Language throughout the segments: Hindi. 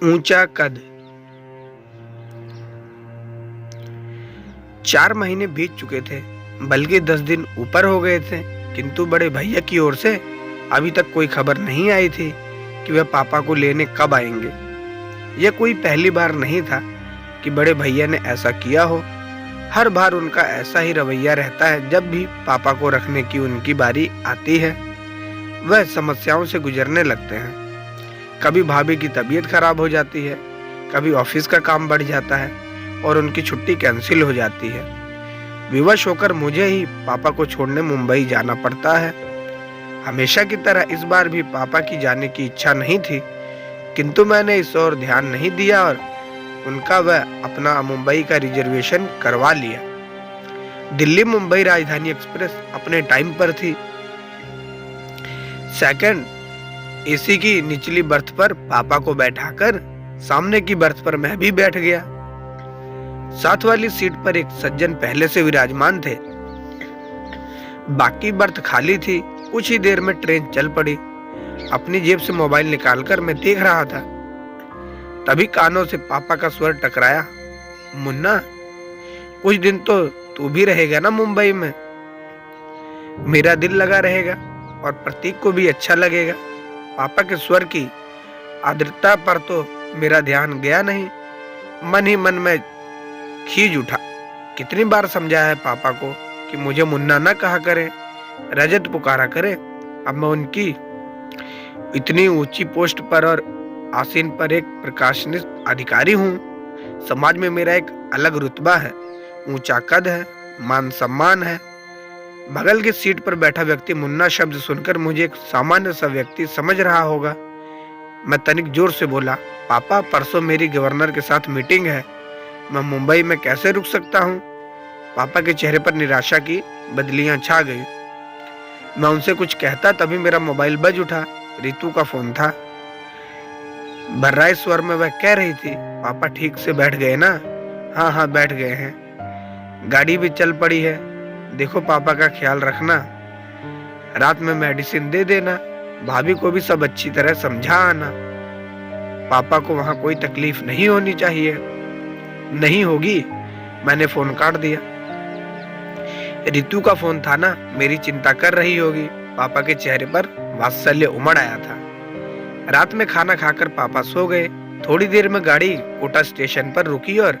ऊंचा कद। 4 महीने बीत चुके थे, बल्कि 10 दिन ऊपर हो गए थे, किंतु बड़े भैया की ओर से अभी तक कोई खबर नहीं आई थी कि वह पापा को लेने कब आएंगे। यह कोई पहली बार नहीं था कि बड़े भैया ने ऐसा किया हो। हर बार उनका ऐसा ही रवैया रहता है। जब भी पापा को रखने की उनकी बारी आती है, वह समस्याओं से गुजरने लगते हैं। कभी भाभी की तबीयत खराब हो जाती है, कभी ऑफिस का काम बढ़ जाता है और उनकी छुट्टी कैंसिल हो जाती है। विवश होकर मुझे ही पापा को छोड़ने मुंबई जाना पड़ता है। हमेशा की तरह इस बार भी पापा की जाने की इच्छा नहीं थी, किंतु मैंने इस ओर ध्यान नहीं दिया और उनका वह अपना मुंबई का रिजर्वेशन करवा लिया। दिल्ली मुंबई राजधानी एक्सप्रेस अपने टाइम पर थी। सेकंड एसी की निचली बर्थ पर पापा को बैठाकर सामने की बर्थ पर मैं भी बैठ गया। साथ वाली सीट पर एक सज्जन पहले से विराजमान थे। बाकी बर्थ खाली थी। कुछ ही देर में ट्रेन चल पड़ी। अपनी जेब से मोबाइल निकालकर मैं देख रहा था, तभी कानों से पापा का स्वर टकराया, मुन्ना, कुछ दिन तो तू भी रहेगा ना मुंबई में? मेरा दिल लगा रहेगा और प्रतीक को भी अच्छा लगेगा। पापा के स्वर की आर्द्रता पर तो मेरा ध्यान गया नहीं। मन ही मन में खींच उठा। कितनी बार समझाया है पापा को कि मुझे मुन्ना न कहा करे, रजत पुकारा करे। अब मैं उनकी इतनी ऊंची पोस्ट पर और आसीन पर एक प्रकाशनित अधिकारी हूँ। समाज में मेरा एक अलग रुतबा है, ऊंचा कद है, मान सम्मान है। बगल की सीट पर बैठा व्यक्ति मुन्ना शब्द सुनकर मुझे एक सामान्य सा व्यक्ति समझ रहा होगा। मैं तनिक जोर से बोला, पापा, परसों मेरी गवर्नर के साथ मीटिंग है, मैं मुंबई में कैसे रुक सकता हूँ? पापा के चेहरे पर निराशा की बदलियां छा गई। मैं उनसे कुछ कहता तभी मेरा मोबाइल बज उठा। रितु का फोन था। भर्राए स्वर में वह कह रही थी, पापा ठीक से बैठ गए ना? हाँ हाँ, बैठ गए हैं। गाड़ी भी चल पड़ी है। देखो, पापा का ख्याल रखना। रात में मेडिसिन दे देना। भाभी को भी सब अच्छी तरह समझा आना। पापा को वहां कोई तकलीफ नहीं होनी चाहिए। नहीं होगी। मैंने फोन काट दिया। रितु का फोन था ना, मेरी चिंता कर रही होगी। पापा के चेहरे पर वात्सल्य उमड़ आया था। रात में खाना खाकर पापा सो गए। थोड़ी देर में गाड़ी कोटा स्टेशन पर रुकी और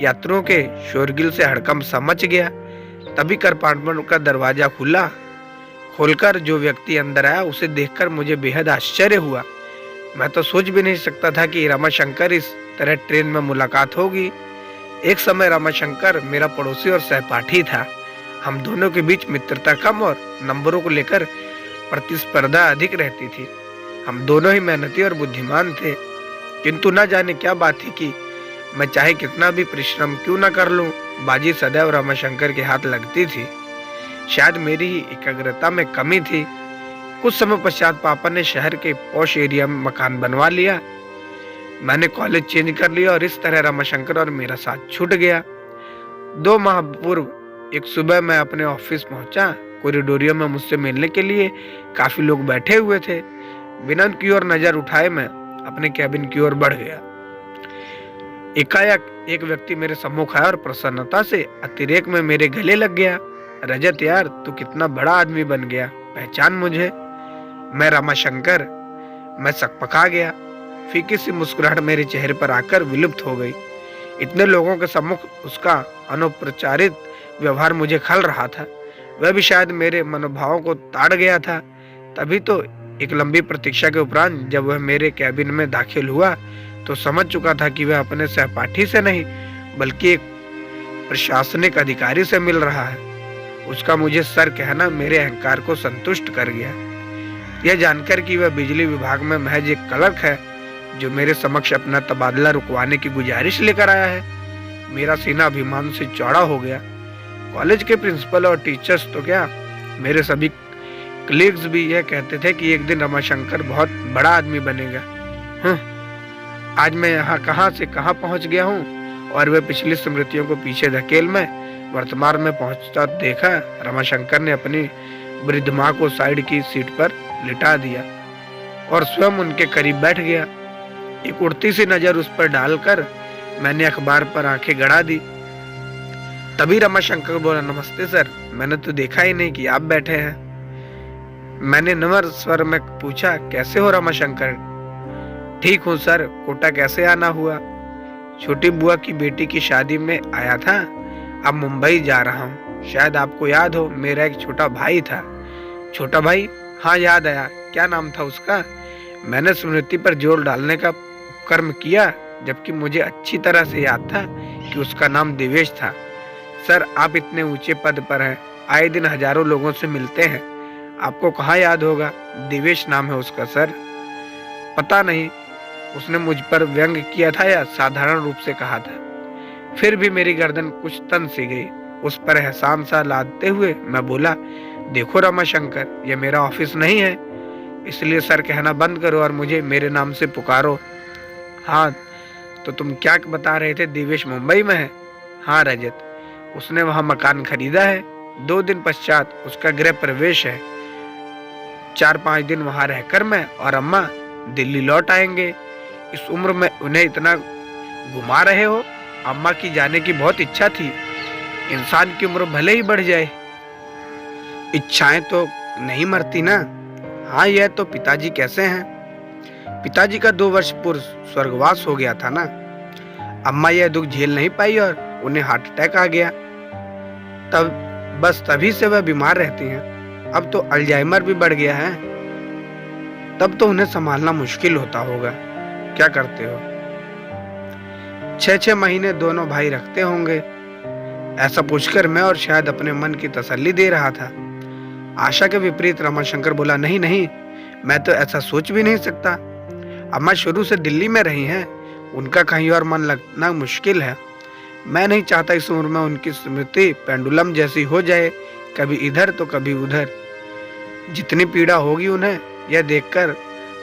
यात्रियों के शोरगिल से हड़कंप सा मच गया। तभी कंपार्टमेंट का दरवाजा खुला। खोलकर जो व्यक्ति अंदर आया, उसे देखकर मुझे बेहद आश्चर्य हुआ। मैं तो सोच भी नहीं सकता था कि रमाशंकर इस तरह ट्रेन में मुलाकात होगी। एक समय रमाशंकर मेरा पड़ोसी और सहपाठी था। हम दोनों के बीच मित्रता कम और नंबरों को लेकर प्रतिस्पर्धा अधिक रहती थी। हम दोनों ही मेहनती और बुद्धिमान थे, किंतु न जाने क्या बात थी कि मैं चाहे कितना भी परिश्रम क्यों न कर लूं, बाजी सदैव रमाशंकर के हाथ लगती थी। शायद मेरी ही एकाग्रता में कमी थी। कुछ समय पश्चात पापा ने शहर के पॉश एरिया में मकान बनवा लिया। मैंने कॉलेज चेंज कर लिया और इस तरह रमाशंकर और मेरा साथ छूट गया। 2 माह पूर्व एक सुबह मैं अपने ऑफिस पहुंचा। कॉरिडोरियम में मुझसे मिलने के लिए काफी लोग बैठे हुए थे। बिना उनकी ओर नजर उठाए मैं अपने कैबिन की ओर बढ़ गया। एकाएक एक व्यक्ति मेरे सम्मुख आया और प्रसन्नता से अतिरेक में मेरे गले लग गया। रजत यार, तू कितना बड़ा आदमी बन गया, पहचान मुझे? मैं रमाशंकर। मैं सकपका गया। फीकी सी मुस्कुराहट मेरे चेहरे पर आकर विलुप्त हो गई। इतने लोगों के सम्मुख उसका अनौपचारिक व्यवहार मुझे खल रहा था। वह भी शायद मेरे मनोभावों को ताड़ गया था। तभी तो एक लंबी प्रतीक्षा के उपरांत जब वह मेरे कैबिन में दाखिल हुआ, तो समझ चुका था कि वह अपने सहपाठी से नहीं, बल्कि एक प्रशासनिक अधिकारी से मिल रहा है। उसका मुझे सर कहना मेरे अहंकार को संतुष्ट कर गया। यह जानकर कि वह बिजली विभाग में महज एक क्लर्क है, जो मेरे समक्ष अपना तबादला रुकवाने की गुजारिश लेकर आया है, मेरा सीना अभिमान से चौड़ा हो गया। कॉलेज के प्रिंसिपल और टीचर्स तो क्या, मेरे सभी कलीग्स भी यह कहते थे कि एक दिन रमाशंकर बहुत बड़ा आदमी बनेगा। आज मैं यहाँ कहाँ से कहाँ पहुँच गया हूँ और वह पिछली स्मृतियों को पीछे धकेल में वर्तमान में पहुँचता देखा। रमाशंकर ने अपनी वृद्ध माँ को साइड की सीट पर लिटा दिया और स्वयं उनके करीब बैठ गया। एक उड़ती सी नजर उस पर डालकर मैंने अखबार पर आंखें गड़ा दी। तभी रमाशंकर बोला, नमस्ते सर, मैंने तो देखा ही नहीं कि आप बैठे हैं। मैंने नम्र स्वर में पूछा, कैसे हो रमाशंकर? ठीक हूँ सर, कोटा कैसे आना हुआ? छोटी बुआ की बेटी की शादी में आया था, अब मुंबई जा रहा हूँ। शायद आपको याद हो, मेरा एक छोटा भाई था। छोटा भाई? हाँ याद आया, क्या नाम था उसका? मैंने स्मृति पर जोर डालने का कर्म किया, जबकि मुझे अच्छी तरह से याद था कि उसका नाम देवेश था। सर, आप इतने ऊंचे पद पर हैं, आए दिन हजारों लोगों से मिलते हैं, आपको कहाँ याद होगा? देवेश नाम है उसका सर। पता नहीं उसने मुझ पर व्यंग किया था या साधारण रूप से कहा था। फिर भी मेरी गर्दन कुछ तन सी गई। उस पर एहसान सा लादते हुए मैं बोला, देखो रमाशंकर, यह मेरा ऑफिस नहीं है, इसलिए सर कहना बंद करो और मुझे मेरे नाम से पुकारो। हाँ, तो तुम क्या बता रहे थे? देवेश मुंबई में है? हाँ रजत, उसने वहां मकान खरीदा है। 2 दिन पश्चात उसका गृह प्रवेश है। 4-5 दिन वहां रहकर मैं और अम्मा दिल्ली लौट आएंगे। इस उम्र में उन्हें इतना घुमा रहे हो? अम्मा की जाने की बहुत इच्छा थी। इंसान की उम्र भले ही बढ़ जाए, इच्छाएं तो नहीं मरती ना। हाँ, यह तो पिताजी कैसे हैं? पिताजी का 2 वर्ष पूर्व स्वर्गवास हो गया था ना। अम्मा यह दुख झेल नहीं पाई और उन्हें हार्ट अटैक आ गया। तभी से वह बीमार रहती हैं। अब तो अल्जाइमर भी बढ़ गया है। तब तो उन्हें संभालना मुश्किल होता होगा। क्या करते हो? 6-6 महीने दोनों भाई रखते होंगे। ऐसा पूछकर मैं और शायद अपने मन की तसल्ली दे रहा था। आशा के विपरीत रमाशंकर बोला, नहीं नहीं, मैं तो ऐसा सोच भी नहीं सकता। अम्मा शुरू से दिल्ली में रही हैं, उनका कहीं और मन लगना मुश्किल है। मैं नहीं चाहता इस उम्र में उनकी स्मृति पेंडुलम जैसी हो जाए, कभी इधर तो कभी उधर। जितनी पीड़ा होगी उन्हें यह देखकर,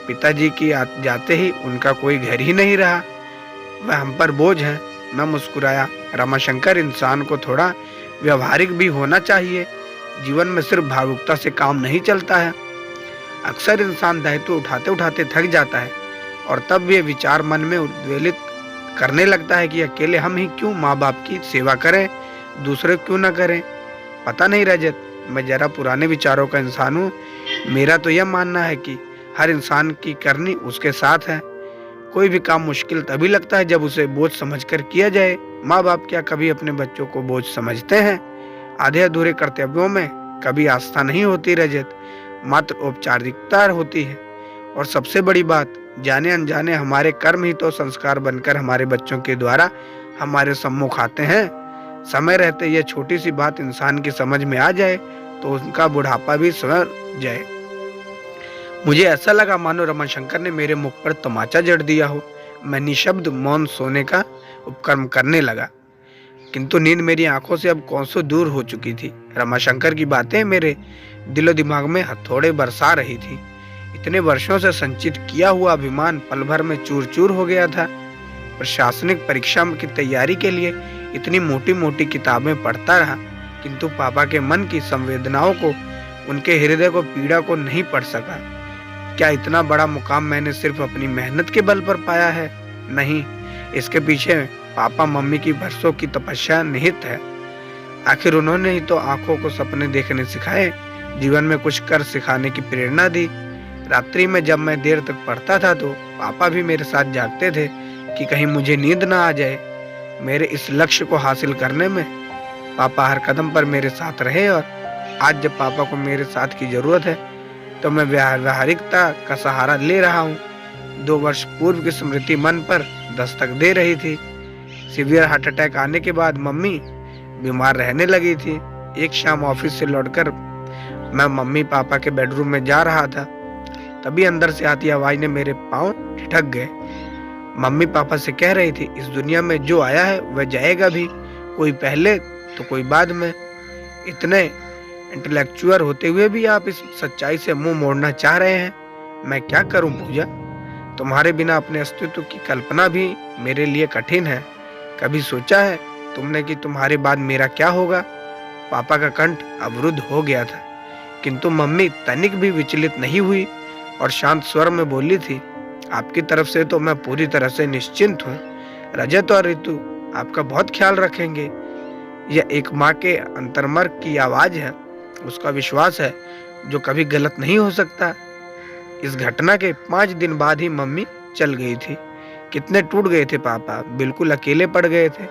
पिताजी की जाते ही उनका कोई घर ही नहीं रहा, वह हम पर बोझ है। मैं मुस्कुराया, रमाशंकर, इंसान को थोड़ा व्यवहारिक भी होना चाहिए। जीवन में सिर्फ भावुकता से काम नहीं चलता है। अक्सर इंसान दायित्व उठाते उठाते थक जाता है और तब भी विचार मन में उद्वेलित करने लगता है कि अकेले हम ही क्यों माँ बाप की सेवा करें, दूसरे क्यों न करें। पता नहीं रजत, मैं जरा पुराने विचारों का इंसान हूँ। मेरा तो यह मानना है कि हर इंसान की करनी उसके साथ है। कोई भी काम मुश्किल तभी लगता है जब उसे बोझ समझकर किया जाए। माँ बाप क्या कभी अपने बच्चों को बोझ समझते हैं? आधे अधूरे कर्तव्यों में कभी आस्था नहीं होती रजत, मात्र औपचारिकता होती है। और सबसे बड़ी बात, जाने अनजाने हमारे कर्म ही तो संस्कार बनकर हमारे बच्चों के द्वारा हमारे सम्मुख आते हैं। समय रहते यह छोटी सी बात इंसान की समझ में आ जाए तो उनका बुढ़ापा भी संवर जाए। मुझे ऐसा लगा मानो रमाशंकर ने मेरे मुख पर तमाचा जड़ दिया हो। मैं निशब्द मौन सोने का उपक्रम करने लगा, किंतु नींद मेरी आंखों से अब कौंसों दूर हो चुकी थी। रमाशंकर की बातें मेरे दिलो दिमाग में हथौड़े बरसा रही थी। इतने वर्षों से संचित किया हुआ अभिमान पल भर में चूर चूर हो गया था। प्रशासनिक परीक्षा की तैयारी के लिए इतनी मोटी मोटी किताबें पढ़ता रहा, किंतु पापा के मन की संवेदनाओं को, उनके हृदय को, पीड़ा को नहीं पढ़ सका। क्या इतना बड़ा मुकाम मैंने सिर्फ अपनी मेहनत के बल पर पाया है? नहीं, इसके पीछे पापा मम्मी की बरसों की तपस्या निहित है। आखिर उन्होंने ही तो आंखों को सपने देखने सिखाए, जीवन में कुछ कर सिखाने की प्रेरणा दी। रात्रि में जब मैं देर तक पढ़ता था तो पापा भी मेरे साथ जागते थे कि कहीं मुझे नींद ना आ जाए। मेरे इस लक्ष्य को हासिल करने में पापा हर कदम पर मेरे साथ रहे और आज जब पापा को मेरे साथ की जरूरत है तो मैं व्यावहारिकता का सहारा ले रहा हूँ। 2 वर्ष पूर्व की स्मृति मन पर दस्तक दे रही थी। सीवियर हार्ट अटैक आने के बाद मम्मी बीमार रहने लगी थी। एक शाम ऑफिस से लौटकर मैं मम्मी पापा के बेडरूम में जा रहा था, तभी अंदर से आती आवाज ने मेरे पांव ठिठक गए। मम्मी पापा से कह रही थी, इस दुनिया में जो आया है वह जाएगा भी, कोई पहले तो कोई बाद में। इतने इंटेलेक्चुअल होते हुए भी आप इस सच्चाई से मुंह मोड़ना चाह रहे हैं। मैं क्या करूं पूजा, तुम्हारे बिना अपने अस्तित्व की कल्पना भी मेरे लिए कठिन है। कभी सोचा है तुमने कि तुम्हारे बाद मेरा क्या होगा? पापा का कंठ अवरुद्ध हो गया था, किंतु मम्मी तनिक भी विचलित नहीं हुई और शांत स्वर में बोली थी, आपकी तरफ से तो मैं पूरी तरह से निश्चिंत हूँ। रजत और ऋतु आपका बहुत ख्याल रखेंगे। यह एक माँ के अंतर्मर्ग की आवाज है, उसका विश्वास है जो कभी गलत नहीं हो सकता। इस घटना के 5 दिन बाद ही मम्मी चल गई थी। कितने टूट गए थे पापा, बिल्कुल अकेले पड़ गए थे।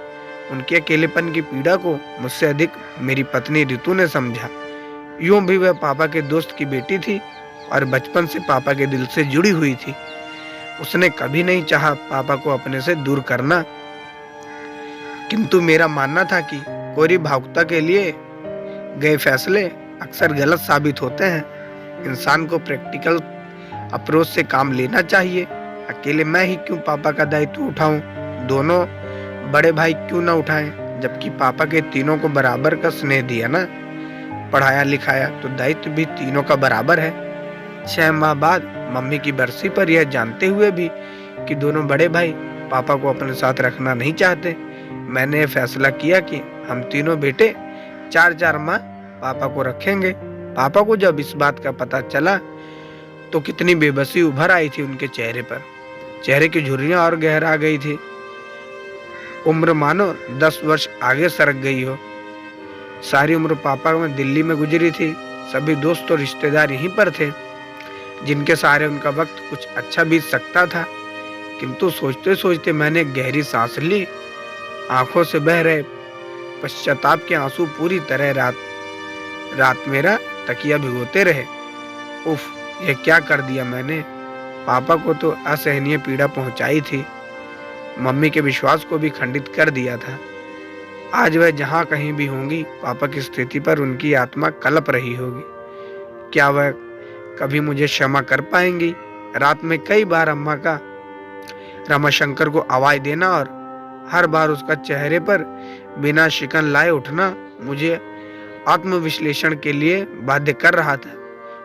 उनके अकेलेपन की पीड़ा को मुझसे अधिक मेरी पत्नी ऋतु ने समझा। यूं भी वह पापा के दोस्त की बेटी थी और बचपन से पापा के दिल से जुड़ी हुई थी। उसने कभी नहीं चाहा पापा को अपने से दूर करना, किंतु मेरा मानना था कि कोई भावुकता के लिए गए फैसले अक्सर गलत साबित होते हैं। इंसान को प्रैक्टिकल अप्रोच से काम लेना चाहिए। अकेले मैं ही क्यों पापा का दायित्व उठाऊं, दोनों बड़े भाई क्यों ना उठाएं, जबकि पापा के तीनों को बराबर का स्नेह दिया ना, पढ़ाया लिखाया, तो दायित्व भी तीनों का बराबर है। 6 माह बाद मम्मी की बरसी पर यह जानते हुए भी कि दोनों बड़े भाई पापा को अपने साथ रखना नहीं चाहते, मैंने यह फैसला किया कि हम तीनों बेटे 4-4 माह पापा को रखेंगे। पापा को जब इस बात का पता चला तो कितनी बेबसी उभर आई थी उनके चेहरे पर। चेहरे की झुर्रियां और गहरा गई थी। उम्र मानो 10 वर्ष आगे सरक गई हो। सारी उम्र पापा में दिल्ली में गुजरी थी। सभी दोस्त और रिश्तेदार यहीं पर थे, जिनके सहारे उनका वक्त कुछ अच्छा बीत सकता था। किंतु सोचते सोचते मैंने गहरी सांस ली। आंखों से बह रहे पश्चाताप के आंसू पूरी तरह रात मेरा तकिया भिगोते रहे। उफ, यह क्या कर दिया मैंने। पापा को तो असहनीय पीड़ा पहुंचाई थी, मम्मी के विश्वास को भी खंडित कर दिया था। आज वह जहां कहीं भी होंगी, पापा की स्थिति पर उनकी आत्मा कलप रही होगी। क्या वह कभी मुझे क्षमा कर पाएंगी? रात में कई बार अम्मा का रमाशंकर को आवाज देना और हर बार उसका चेहरे पर बिना शिकन लाए उठना मुझे आत्मविश्लेषण के लिए बाध्य कर रहा था।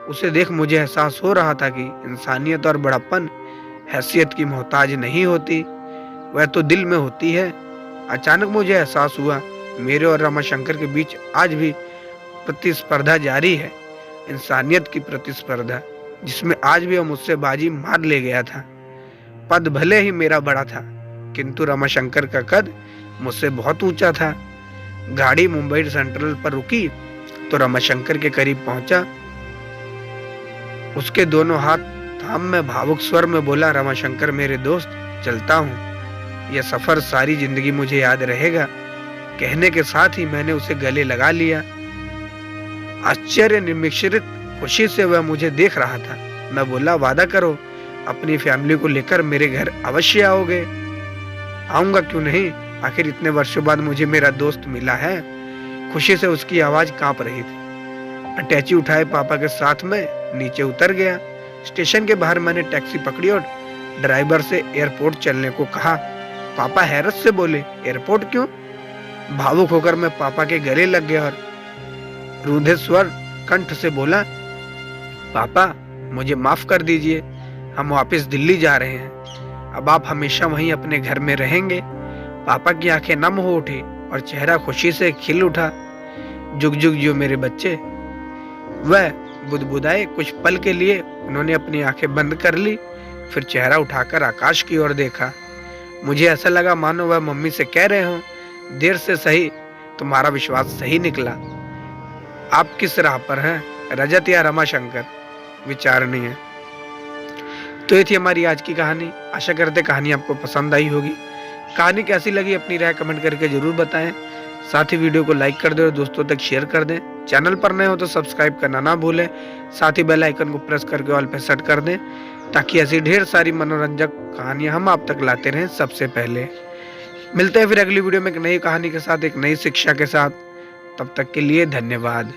उसे देख मुझे एहसास हो रहा था कि इंसानियत और बड़प्पन हैसियत की मोहताज नहीं होती, वह तो दिल में होती है। अचानक मुझे एहसास हुआ मेरे और रमाशंकर के बीच आज भी प्रतिस्पर्धा जारी है, इंसानियत की प्रतिस्पर्धा, जिसमें आज भी वह मुझसे बाजी मार ले गया था। पद भले ही मेरा बड़ा था, किंतु रमाशंकर का कद मुझसे बहुत ऊंचा था। गाड़ी मुंबई सेंट्रल पर रुकी तो रमाशंकर के करीब पहुंचा। उसके दोनों हाथ थाम में भावुक स्वर में बोला, रमाशंकर मेरे दोस्त, चलता हूँ, यह सफर सारी जिंदगी मुझे याद रहेगा। कहने के साथ ही मैंने उसे गले लगा लिया। आश्चर्य निमिश्रित खुशी से वह मुझे देख रहा था। मैं बोला, वादा करो अपनी फैमिली को लेकर मेरे घर अवश्य आओगे। आऊंगा, क्यों नहीं, आखिर इतने वर्षों बाद मुझे मेरा दोस्त मिला है। खुशी से उसकी आवाज कांप रही थी। अटैची उठाए पापा के साथ में नीचे उतर गया। स्टेशन के बाहर मैंने टैक्सी पकड़ी और ड्राइवर से एयरपोर्ट चलने को कहा। पापा हैरत से बोले, एयरपोर्ट क्यों? भावुक होकर मैं पापा के गले लग गया और रूंधे स्वर कंठ से बोला, पापा मुझे माफ कर दीजिए, हम वापस दिल्ली जा रहे हैं। अब आप हमेशा वहीं अपने घर में रहेंगे। पापा की आंखें नम हो उठी और चेहरा खुशी से खिल उठा। जुग जुग जियो मेरे बच्चे। वह बुदबुदाए। कुछ पल के लिए उन्होंने अपनी आंखें बंद कर ली, फिर चेहरा उठाकर आकाश की ओर देखा। मुझे ऐसा लगा मानो वह मम्मी से कह रहे हो, देर से सही तुम्हारा विश्वास सही निकला। आप किस राह पर हैं, रजत या रमाशंकर? विचारणीय। तो ये थी हमारी आज की कहानी। आशा करते कहानी आपको पसंद आई होगी। कहानी कैसी लगी अपनी राय कमेंट करके जरूर बताएं। साथ ही वीडियो को लाइक कर दें और दोस्तों तक शेयर कर दें। चैनल पर नए हो तो सब्सक्राइब करना ना भूलें। साथ ही बेल आइकन को प्रेस करके ऑल पे सेट कर दें, ताकि ऐसी ढेर सारी मनोरंजक कहानियां हम आप तक लाते रहें सबसे पहले। मिलते हैं फिर अगली वीडियो में एक नई कहानी के साथ, एक नई शिक्षा के साथ। तब तक के लिए धन्यवाद।